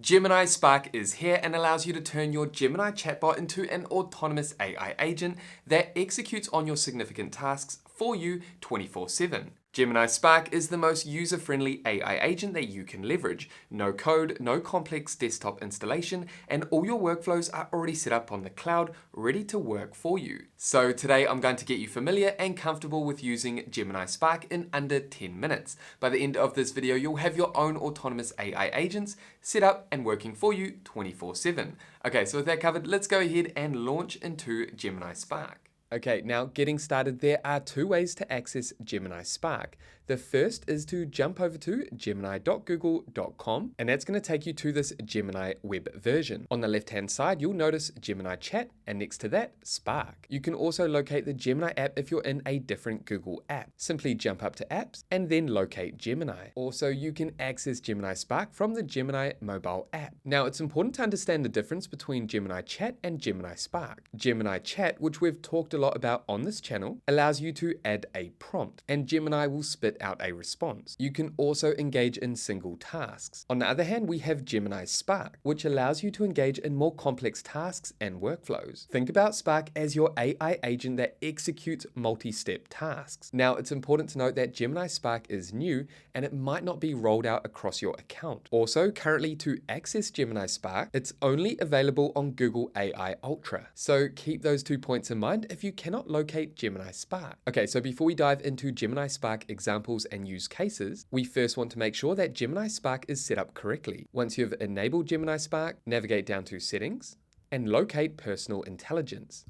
Gemini Spark is here and allows you to turn your Gemini chatbot into an autonomous AI agent that executes on your significant tasks for you 24/7. Gemini Spark is the most user-friendly AI agent that you can leverage. No code, no complex desktop installation, and all your workflows are already set up on the cloud, ready to work for you. So today I'm going to get you familiar and comfortable with using Gemini Spark in under 10 minutes. By the end of this video, you'll have your own autonomous AI agents set up and working for you 24/7. Okay, so with that covered, let's go ahead and launch into Gemini Spark. Okay, now getting started, there are two ways to access Gemini Spark. The first is to jump over to gemini.google.com, and that's going to take you to this Gemini web version. On the left-hand side, you'll notice Gemini Chat, and next to that, Spark. You can also locate the Gemini app if you're in a different Google app. Simply jump up to Apps, and then locate Gemini. Also, you can access Gemini Spark from the Gemini mobile app. Now, it's important to understand the difference between Gemini Chat and Gemini Spark. Gemini Chat, which we've talked a lot about on this channel, allows you to add a prompt, and Gemini will spit out a response. You can also engage in single tasks. On the other hand, we have Gemini Spark, which allows you to engage in more complex tasks and workflows. Think about Spark as your AI agent that executes multi-step tasks. Now, it's important to note that Gemini Spark is new and it might not be rolled out across your account. Also, currently to access Gemini Spark, it's only available on Google AI Ultra. So keep those 2 points in mind if you cannot locate Gemini Spark. Okay, so before we dive into Gemini Spark examples and use cases, we first want to make sure that Gemini Spark is set up correctly. Once you've enabled Gemini Spark, navigate down to Settings and locate Personal Intelligence.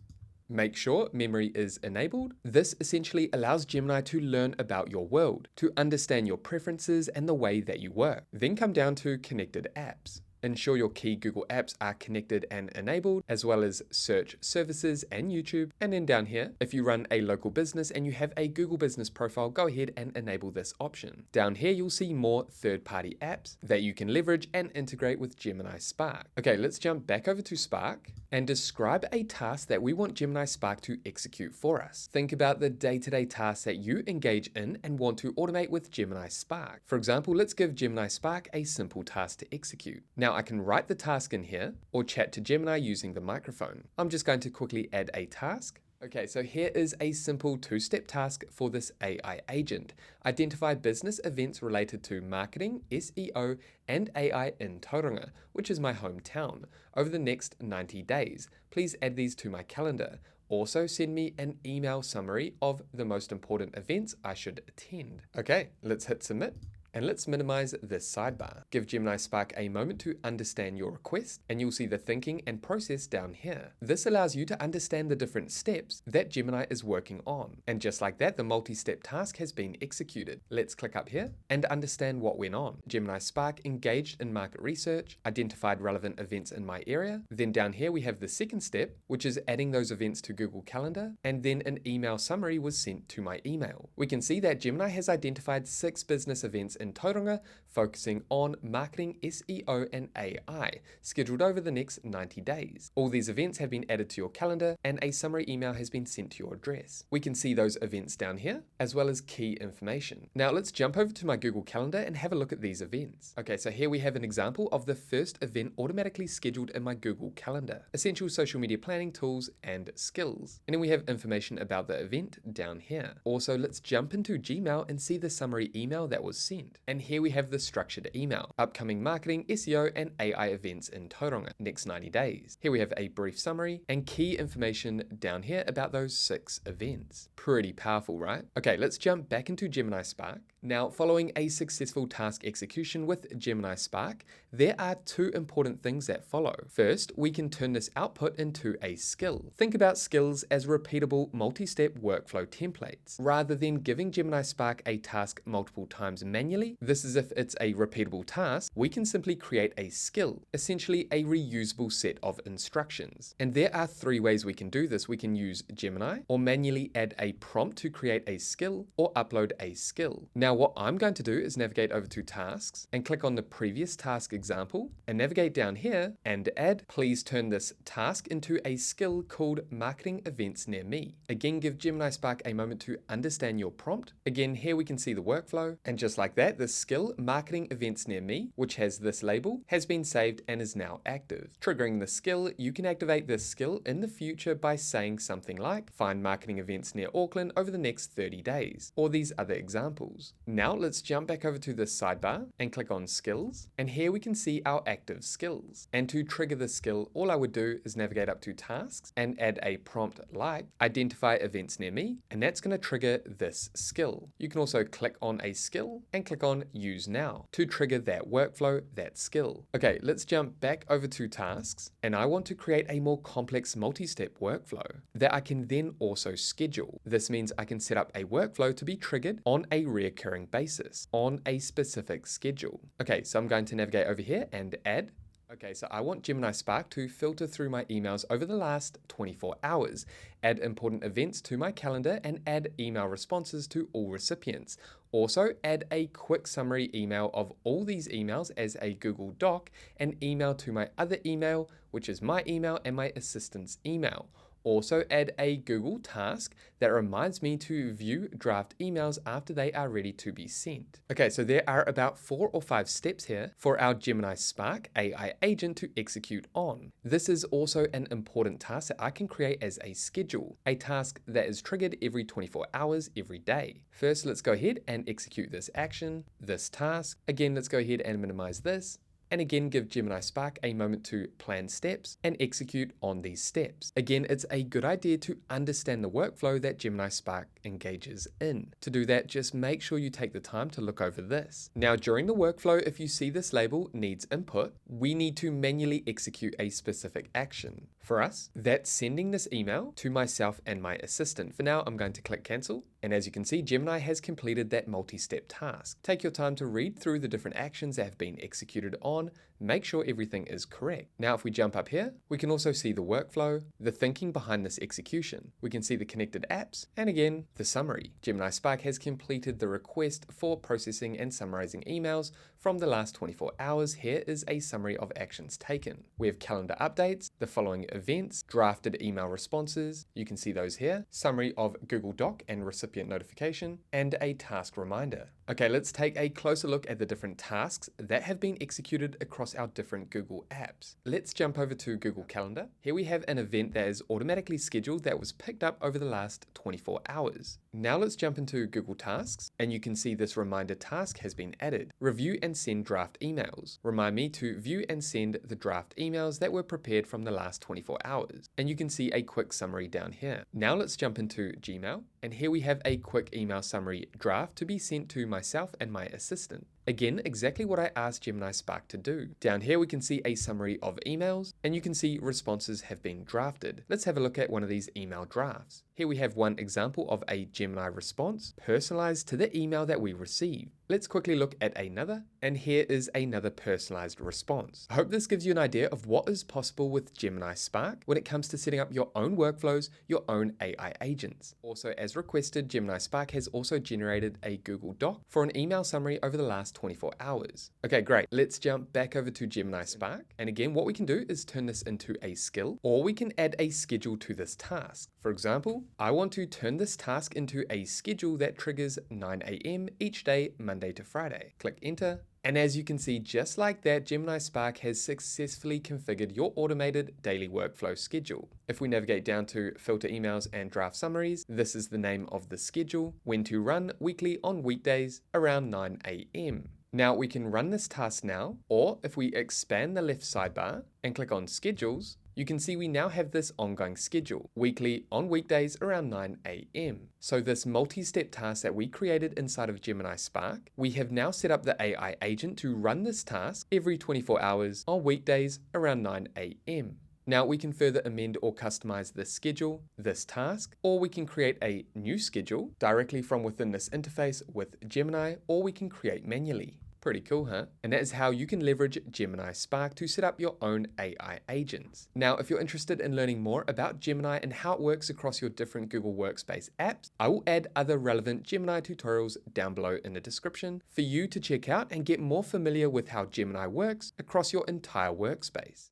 Make sure memory is enabled. This essentially allows Gemini to learn about your world, to understand your preferences and the way that you work. Then come down to Connected Apps. Ensure your key Google apps are connected and enabled, as well as search services and YouTube. And then down here, if you run a local business and you have a Google business profile, go ahead and enable this option. Down here, you'll see more third-party apps that you can leverage and integrate with Gemini Spark. Okay, let's jump back over to Spark and describe a task that we want Gemini Spark to execute for us. Think about the day-to-day tasks that you engage in and want to automate with Gemini Spark. For example, let's give Gemini Spark a simple task to execute. Now, I can write the task in here or chat to Gemini using the microphone. I'm just going to quickly add a task. Okay, so here is a simple 2-step task for this AI agent. Identify business events related to marketing, SEO, and AI in Tauranga, which is my hometown, over the next 90 days. Please add these to my calendar. Also, send me an email summary of the most important events I should attend. Okay, let's hit submit. And let's minimize this sidebar. Give Gemini Spark a moment to understand your request, and you'll see the thinking and process down here. This allows you to understand the different steps that Gemini is working on. And just like that, the multi-step task has been executed. Let's click up here and understand what went on. Gemini Spark engaged in market research, identified relevant events in my area. Then down here, we have the second step, which is adding those events to Google Calendar. And then an email summary was sent to my email. We can see that Gemini has identified 6 business events in Tauranga, focusing on marketing, SEO, and AI, scheduled over the next 90 days. All these events have been added to your calendar, and a summary email has been sent to your address. We can see those events down here, as well as key information. Now let's jump over to my Google Calendar and have a look at these events. Okay, so here we have an example of the first event automatically scheduled in my Google Calendar. Essential social media planning tools and skills. And then we have information about the event down here. Also, let's jump into Gmail and see the summary email that was sent. And here we have the structured email, upcoming marketing, SEO, and AI events in Tauranga, next 90 days. Here we have a brief summary and key information down here about those 6 events. Pretty powerful, right? Okay, let's jump back into Gemini Spark. Now, following a successful task execution with Gemini Spark, there are 2 important things that follow. First, we can turn this output into a skill. Think about skills as repeatable multi-step workflow templates. Rather than giving Gemini Spark a task multiple times manually, this is if it's a repeatable task, we can simply create a skill, essentially a reusable set of instructions. And there are 3 ways we can do this. We can use Gemini, or manually add a prompt to create a skill, or upload a skill. Now, Now what I'm going to do is navigate over to tasks and click on the previous task example and navigate down here and add, please turn this task into a skill called marketing events near me. Again, give Gemini Spark a moment to understand your prompt. Again, here we can see the workflow, and just like that, the skill marketing events near me, which has this label, has been saved and is now active. Triggering the skill, you can activate this skill in the future by saying something like, find marketing events near Auckland over the next 30 days, or these other examples. Now let's jump back over to this sidebar and click on skills, and here we can see our active skills. And to trigger the skill, all I would do is navigate up to tasks and add a prompt like identify events near me, and that's going to trigger this skill. You can also click on a skill and click on use now to trigger that workflow, that skill. Okay, let's jump back over to tasks, and I want to create a more complex multi-step workflow that I can then also schedule. This means I can set up a workflow to be triggered on a recurring basis on a specific schedule. Okay, so I'm going to navigate over here and add. Okay, so I want Gemini Spark to filter through my emails over the last 24 hours, add important events to my calendar, and add email responses to all recipients. Also, add a quick summary email of all these emails as a Google Doc and email to my other email, which is my email and my assistant's email. Also add a Google task that reminds me to view draft emails after they are ready to be sent. Okay, so there are about 4 or 5 steps here for our Gemini Spark AI agent to execute on. This is also an important task that I can create as a schedule, a task that is triggered every 24 hours every day. First, let's go ahead and execute this action, this task. Again, let's go ahead and minimize this. And again, give Gemini Spark a moment to plan steps and execute on these steps. Again, it's a good idea to understand the workflow that Gemini Spark engages in. To do that, just make sure you take the time to look over this. Now, during the workflow, if you see this label needs input, we need to manually execute a specific action. For us, that's sending this email to myself and my assistant. For now, I'm going to click cancel. And as you can see, Gemini has completed that multi-step task. Take your time to read through the different actions that have been executed on, make sure everything is correct. Now, if we jump up here, we can also see the workflow, the thinking behind this execution. We can see the connected apps, and again, the summary. Gemini Spark has completed the request for processing and summarizing emails from the last 24 hours. Here is a summary of actions taken. We have calendar updates, the following events, drafted email responses. You can see those here, summary of Google Doc and recipient notification, and a task reminder. Okay, let's take a closer look at the different tasks that have been executed across our different Google apps. Let's jump over to Google Calendar. Here we have an event that is automatically scheduled that was picked up over the last 24 hours. Now let's jump into Google Tasks, and you can see this reminder task has been added. Review and send draft emails. Remind me to view and send the draft emails that were prepared from the last 24 hours. And you can see a quick summary down here. Now let's jump into Gmail, and here we have a quick email summary draft to be sent to myself and my assistant. Again, exactly what I asked Gemini Spark to do. Down here we can see a summary of emails, and you can see responses have been drafted. Let's have a look at one of these email drafts. Here we have one example of a Gemini response personalized to the email that we received. Let's quickly look at another, and here is another personalized response. I hope this gives you an idea of what is possible with Gemini Spark when it comes to setting up your own workflows, your own AI agents. Also, as requested, Gemini Spark has also generated a Google Doc for an email summary over the last 24 hours. Okay, great. Let's jump back over to Gemini Spark. And again, what we can do is turn this into a skill, or we can add a schedule to this task. For example, I want to turn this task into a schedule that triggers 9 a.m. each day, Monday to Friday. Click enter. And as you can see, just like that, Gemini Spark has successfully configured your automated daily workflow schedule. If we navigate down to filter emails and draft summaries, this is the name of the schedule, when to run weekly on weekdays around 9 a.m. Now we can run this task now, or if we expand the left sidebar and click on schedules, you can see we now have this ongoing schedule, weekly on weekdays around 9 a.m. So this multi-step task that we created inside of Gemini Spark, we have now set up the AI agent to run this task every 24 hours on weekdays around 9 a.m. Now we can further amend or customize this schedule, this task, or we can create a new schedule directly from within this interface with Gemini, or we can create manually. Pretty cool, huh? And that is how you can leverage Gemini Spark to set up your own AI agents. Now, if you're interested in learning more about Gemini and how it works across your different Google Workspace apps, I will add other relevant Gemini tutorials down below in the description for you to check out and get more familiar with how Gemini works across your entire workspace.